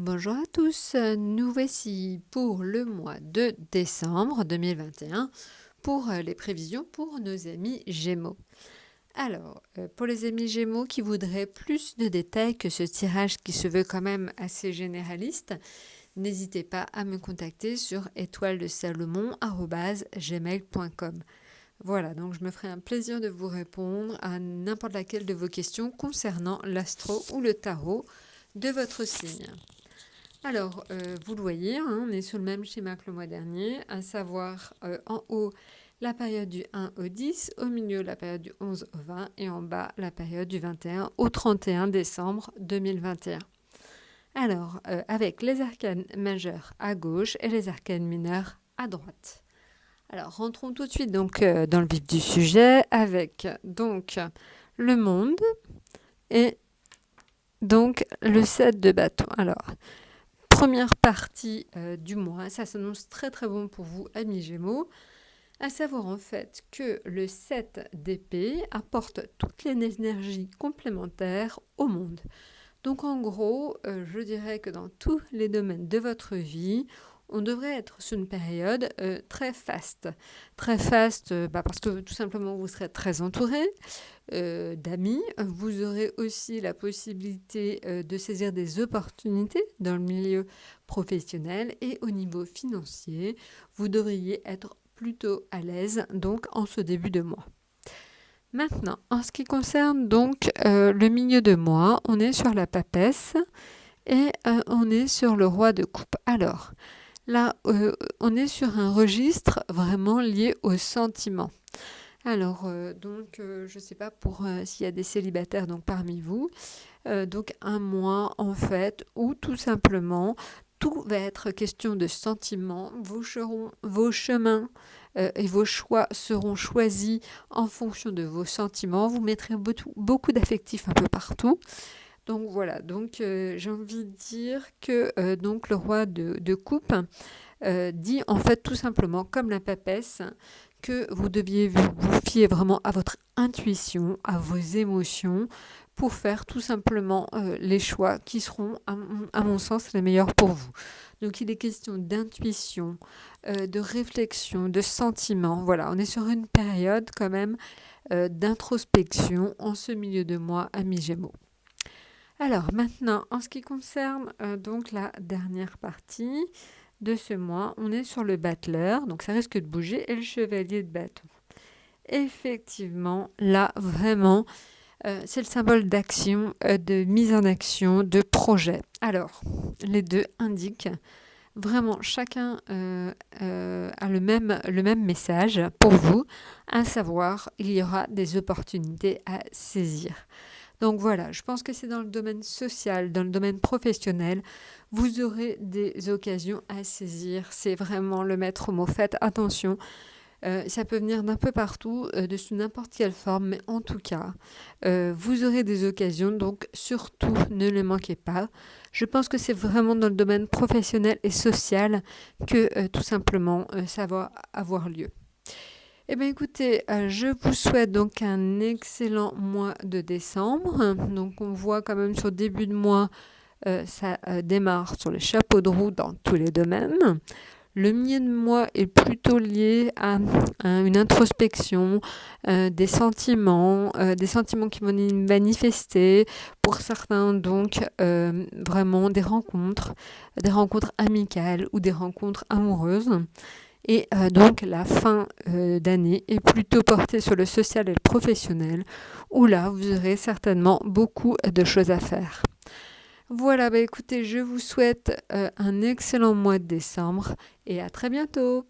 Bonjour à tous, nous voici pour le mois de décembre 2021 pour les prévisions pour nos amis Gémeaux. Alors, pour les amis Gémeaux qui voudraient plus de détails que ce tirage qui se veut quand même assez généraliste, n'hésitez pas à me contacter sur étoiledesalomon@gmail.com. Voilà, donc je me ferai un plaisir de vous répondre à n'importe laquelle de vos questions concernant l'astro ou le tarot de votre signe. Alors, vous le voyez, on est sur le même schéma que le mois dernier, à savoir en haut la période du 1 au 10, au milieu la période du 11 au 20 et en bas la période du 21 au 31 décembre 2021. Alors, avec les arcanes majeurs à gauche et les arcanes mineurs à droite. Alors, rentrons tout de suite donc dans le vif du sujet avec donc le monde et donc le 7 de bâton. Alors, première partie du mois, ça s'annonce très très bon pour vous, amis Gémeaux, à savoir en fait que le 7 d'épée apporte toutes les énergies complémentaires au monde. Donc en gros, je dirais que dans tous les domaines de votre vie, on devrait être sur une période très faste. Très faste parce que tout simplement vous serez très entouré d'amis. Vous aurez aussi la possibilité de saisir des opportunités dans le milieu professionnel et au niveau financier. Vous devriez être plutôt à l'aise donc en ce début de mois. Maintenant, en ce qui concerne donc le milieu de mois, on est sur la papesse et on est sur le roi de coupe. Alors, là, on est sur un registre vraiment lié aux sentiments. Alors, je ne sais pas pour s'il y a des célibataires donc, parmi vous, donc un mois en fait où tout simplement tout va être question de sentiments, vos chemins et vos choix seront choisis en fonction de vos sentiments, vous mettrez beaucoup d'affectifs un peu partout. Donc voilà, j'ai envie de dire que donc le roi de coupe dit en fait tout simplement comme la papesse que vous deviez vous fier vraiment à votre intuition, à vos émotions pour faire tout simplement les choix qui seront à mon sens les meilleurs pour vous. Donc il est question d'intuition, de réflexion, de sentiment. Voilà, on est sur une période quand même d'introspection en ce milieu de mois, amis Gémeaux. Alors maintenant, en ce qui concerne donc la dernière partie de ce mois, on est sur le battleur, donc ça risque de bouger, et le chevalier de bâton. Effectivement, là vraiment, c'est le symbole d'action, de mise en action, de projet. Alors, les deux indiquent vraiment chacun a le même message pour vous, à savoir il y aura des opportunités à saisir. Donc voilà, je pense que c'est dans le domaine social, dans le domaine professionnel, vous aurez des occasions à saisir. C'est vraiment le maître mot. Faites attention, ça peut venir d'un peu partout, de sous n'importe quelle forme, mais en tout cas, vous aurez des occasions, donc surtout ne les manquez pas. Je pense que c'est vraiment dans le domaine professionnel et social que tout simplement ça va avoir lieu. Eh bien écoutez, je vous souhaite donc un excellent mois de décembre. Donc on voit quand même sur début de mois, ça démarre sur les chapeaux de roue dans tous les domaines. Le milieu de mois est plutôt lié à une introspection, des sentiments qui vont manifester. Pour certains, donc, vraiment des rencontres amicales ou des rencontres amoureuses. Et donc la fin d'année est plutôt portée sur le social et le professionnel, où là, vous aurez certainement beaucoup de choses à faire. Voilà, écoutez, je vous souhaite un excellent mois de décembre et à très bientôt.